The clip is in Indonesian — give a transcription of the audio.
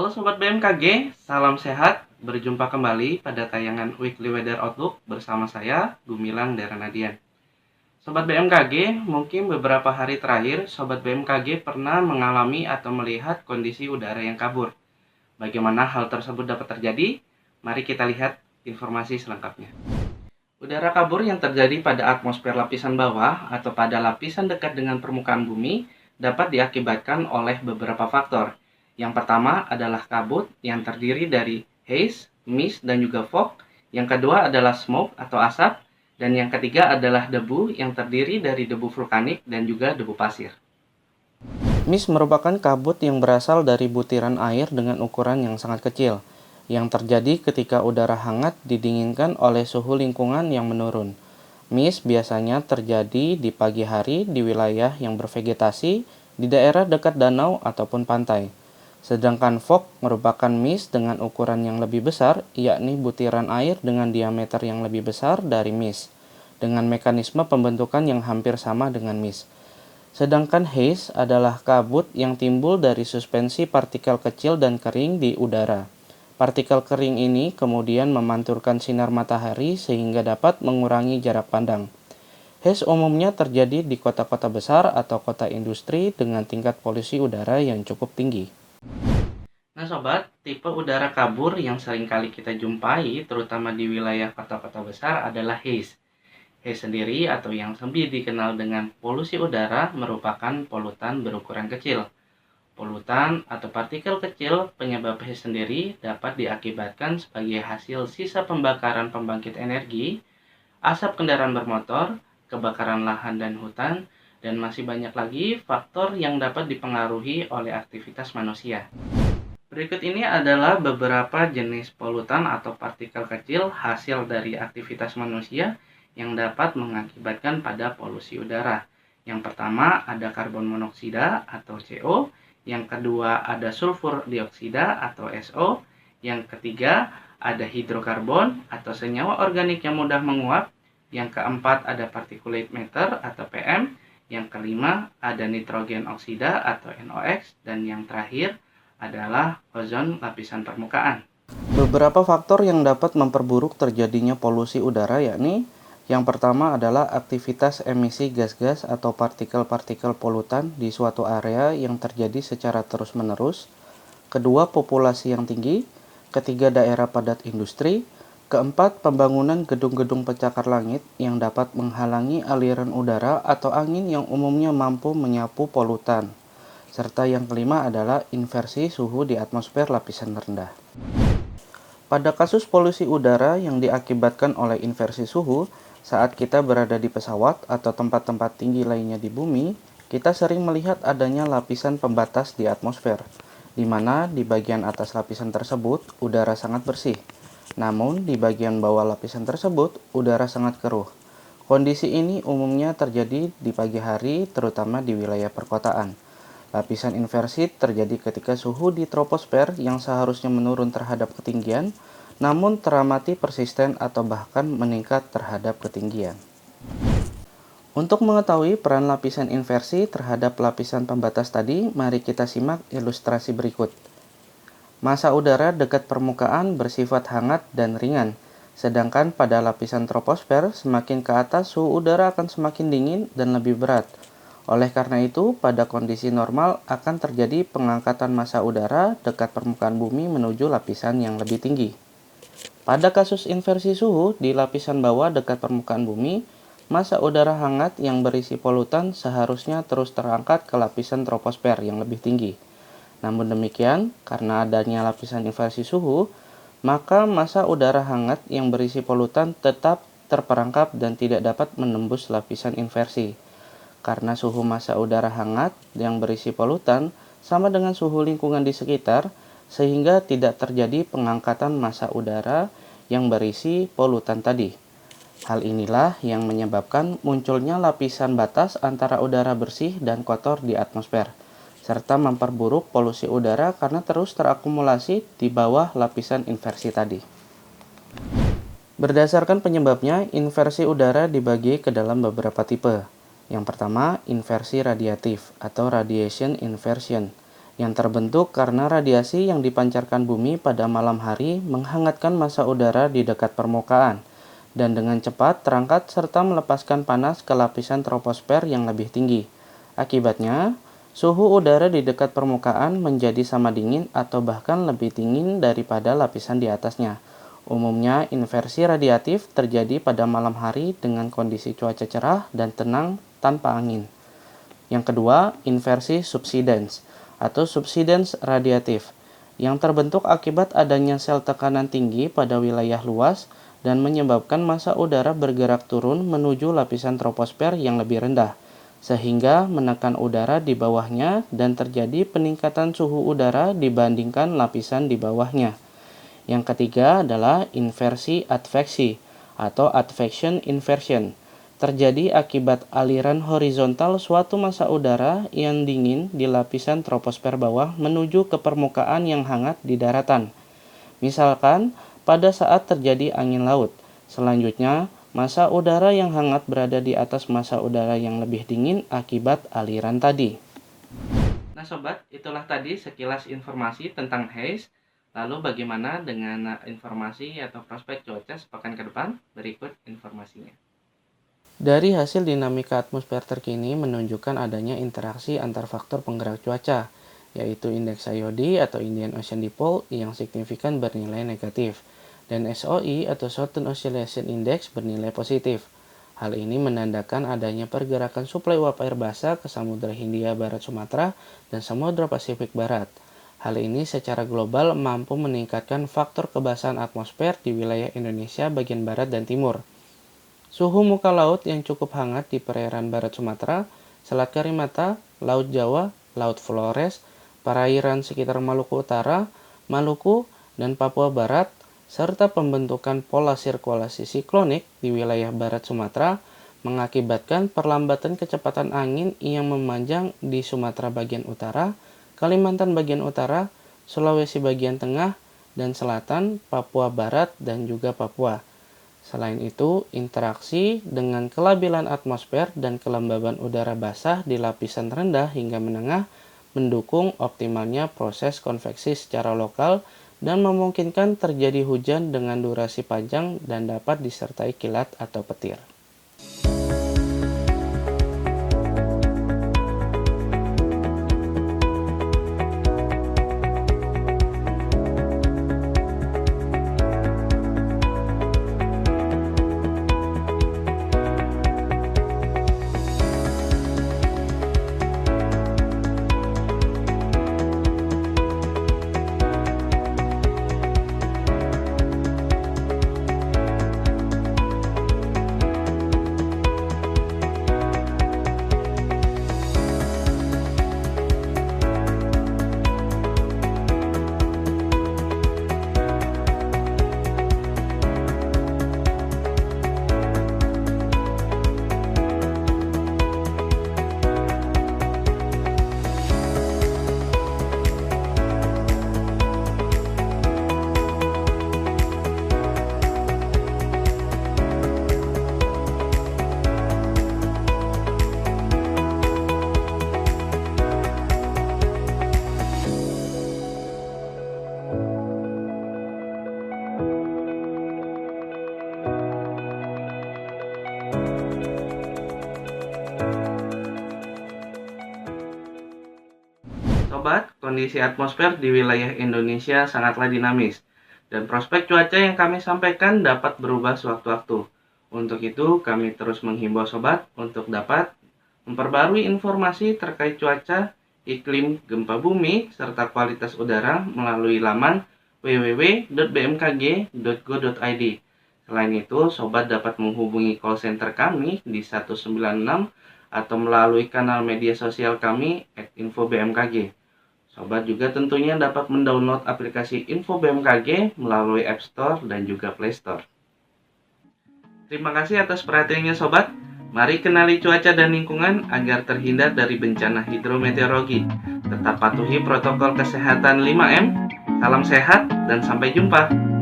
Halo Sobat BMKG, salam sehat. Berjumpa kembali pada tayangan Weekly Weather Outlook bersama saya, Gumilang Daranadian. Sobat BMKG, mungkin beberapa hari terakhir, Sobat BMKG pernah mengalami atau melihat kondisi udara yang kabur. Bagaimana hal tersebut dapat terjadi? Mari kita lihat informasi selengkapnya. Udara kabur yang terjadi pada atmosfer lapisan bawah atau pada lapisan dekat dengan permukaan bumi dapat diakibatkan oleh beberapa faktor. Yang pertama adalah kabut yang terdiri dari haze, mist, dan juga fog. Yang kedua adalah smoke atau asap. Dan yang ketiga adalah debu yang terdiri dari debu vulkanik dan juga debu pasir. Mist merupakan kabut yang berasal dari butiran air dengan ukuran yang sangat kecil, yang terjadi ketika udara hangat didinginkan oleh suhu lingkungan yang menurun. Mist biasanya terjadi di pagi hari di wilayah yang bervegetasi, di daerah dekat danau ataupun pantai. Sedangkan fog merupakan mist dengan ukuran yang lebih besar, yakni butiran air dengan diameter yang lebih besar dari mist, dengan mekanisme pembentukan yang hampir sama dengan mist. Sedangkan haze adalah kabut yang timbul dari suspensi partikel kecil dan kering di udara. Partikel kering ini kemudian memanturkan sinar matahari sehingga dapat mengurangi jarak pandang. Haze umumnya terjadi di kota-kota besar atau kota industri dengan tingkat polusi udara yang cukup tinggi. Nah sobat, tipe udara kabur yang sering kali kita jumpai terutama di wilayah kota-kota besar adalah haze. Haze sendiri atau yang lebih dikenal dengan polusi udara merupakan polutan berukuran kecil. Polutan atau partikel kecil penyebab haze sendiri dapat diakibatkan sebagai hasil sisa pembakaran pembangkit energi, asap kendaraan bermotor, kebakaran lahan dan hutan, dan masih banyak lagi faktor yang dapat dipengaruhi oleh aktivitas manusia. Berikut ini adalah beberapa jenis polutan atau partikel kecil hasil dari aktivitas manusia yang dapat mengakibatkan pada polusi udara. Yang pertama ada karbon monoksida atau CO, yang kedua ada sulfur dioksida atau SO, yang ketiga ada hidrokarbon atau senyawa organik yang mudah menguap, yang keempat ada particulate matter atau PM, yang kelima ada nitrogen oksida atau NOx, dan yang terakhir adalah ozon lapisan permukaan. Beberapa faktor yang dapat memperburuk terjadinya polusi udara yakni yang pertama adalah aktivitas emisi gas-gas atau partikel-partikel polutan di suatu area yang terjadi secara terus-menerus. Kedua, populasi yang tinggi. Ketiga, daerah padat industri. Keempat, pembangunan gedung-gedung pencakar langit yang dapat menghalangi aliran udara atau angin yang umumnya mampu menyapu polutan. Serta yang kelima adalah inversi suhu di atmosfer lapisan rendah. Pada kasus polusi udara yang diakibatkan oleh inversi suhu, saat kita berada di pesawat atau tempat-tempat tinggi lainnya di bumi, kita sering melihat adanya lapisan pembatas di atmosfer, di mana di bagian atas lapisan tersebut udara sangat bersih. Namun, di bagian bawah lapisan tersebut udara sangat keruh. Kondisi ini umumnya terjadi di pagi hari, terutama di wilayah perkotaan. Lapisan inversi terjadi ketika suhu di troposfer yang seharusnya menurun terhadap ketinggian, namun teramati persisten atau bahkan meningkat terhadap ketinggian. Untuk mengetahui peran lapisan inversi terhadap lapisan pembatas tadi, mari kita simak ilustrasi berikut. Massa udara dekat permukaan bersifat hangat dan ringan, sedangkan pada lapisan troposfer semakin ke atas suhu udara akan semakin dingin dan lebih berat. Oleh karena itu, pada kondisi normal akan terjadi pengangkatan massa udara dekat permukaan bumi menuju lapisan yang lebih tinggi. Pada kasus inversi suhu di lapisan bawah dekat permukaan bumi, massa udara hangat yang berisi polutan seharusnya terus terangkat ke lapisan troposfer yang lebih tinggi. Namun demikian, karena adanya lapisan inversi suhu, maka massa udara hangat yang berisi polutan tetap terperangkap dan tidak dapat menembus lapisan inversi. Karena suhu massa udara hangat yang berisi polutan sama dengan suhu lingkungan di sekitar, sehingga tidak terjadi pengangkatan massa udara yang berisi polutan tadi. Hal inilah yang menyebabkan munculnya lapisan batas antara udara bersih dan kotor di atmosfer, serta memperburuk polusi udara karena terus terakumulasi di bawah lapisan inversi tadi. Berdasarkan penyebabnya, inversi udara dibagi ke dalam beberapa tipe. Yang pertama, inversi radiatif atau radiation inversion. yang terbentuk karena radiasi yang dipancarkan bumi pada malam hari menghangatkan massa udara di dekat permukaan, dan dengan cepat terangkat serta melepaskan panas ke lapisan troposfer yang lebih tinggi. Akibatnya, suhu udara di dekat permukaan menjadi sama dingin atau bahkan lebih dingin daripada lapisan di atasnya. Umumnya, inversi radiatif terjadi pada malam hari dengan kondisi cuaca cerah dan tenang tanpa angin. Yang kedua, inversi subsidence atau subsidence radiatif, yang terbentuk akibat adanya sel tekanan tinggi pada wilayah luas dan menyebabkan massa udara bergerak turun menuju lapisan troposfer yang lebih rendah, sehingga menekan udara di bawahnya dan terjadi peningkatan suhu udara dibandingkan lapisan di bawahnya. Yang ketiga adalah inversi adveksi atau advection inversion. Terjadi akibat aliran horizontal suatu massa udara yang dingin di lapisan troposfer bawah menuju ke permukaan yang hangat di daratan. Misalkan, pada saat terjadi angin laut. Selanjutnya, massa udara yang hangat berada di atas massa udara yang lebih dingin akibat aliran tadi. Nah sobat, itulah tadi sekilas informasi tentang haze. Lalu bagaimana dengan informasi atau prospek cuaca sepekan ke depan? Berikut informasinya. Dari hasil dinamika atmosfer terkini menunjukkan adanya interaksi antar faktor penggerak cuaca, yaitu indeks IOD atau Indian Ocean Dipole yang signifikan bernilai negatif, dan SOI atau Southern Oscillation Index bernilai positif. Hal ini menandakan adanya pergerakan suplai uap air basah ke Samudra Hindia Barat Sumatera dan Samudra Pasifik Barat. Hal ini secara global mampu meningkatkan faktor kebasahan atmosfer di wilayah Indonesia bagian barat dan timur. Suhu muka laut yang cukup hangat di perairan barat Sumatera, Selat Karimata, Laut Jawa, Laut Flores, perairan sekitar Maluku Utara, Maluku, dan Papua Barat, serta pembentukan pola sirkulasi siklonik di wilayah barat Sumatera mengakibatkan perlambatan kecepatan angin yang memanjang di Sumatera bagian utara, Kalimantan bagian utara, Sulawesi bagian tengah dan selatan, Papua Barat, dan juga Papua. Selain itu, interaksi dengan kelabilan atmosfer dan kelembaban udara basah di lapisan rendah hingga menengah mendukung optimalnya proses konveksi secara lokal dan memungkinkan terjadi hujan dengan durasi panjang dan dapat disertai kilat atau petir. Sobat, kondisi atmosfer di wilayah Indonesia sangatlah dinamis, dan prospek cuaca yang kami sampaikan dapat berubah sewaktu-waktu. Untuk itu, kami terus menghimbau sobat untuk dapat memperbarui informasi terkait cuaca, iklim, gempa bumi, serta kualitas udara melalui laman www.bmkg.go.id. Selain itu, sobat dapat menghubungi call center kami di 196 atau melalui kanal media sosial kami @info-bmkg. Sobat juga tentunya dapat mendownload aplikasi Info BMKG melalui App Store dan juga Play Store. Terima kasih atas perhatiannya sobat. Mari kenali cuaca dan lingkungan agar terhindar dari bencana hidrometeorologi. Tetap patuhi protokol kesehatan 5M. Salam sehat dan sampai jumpa.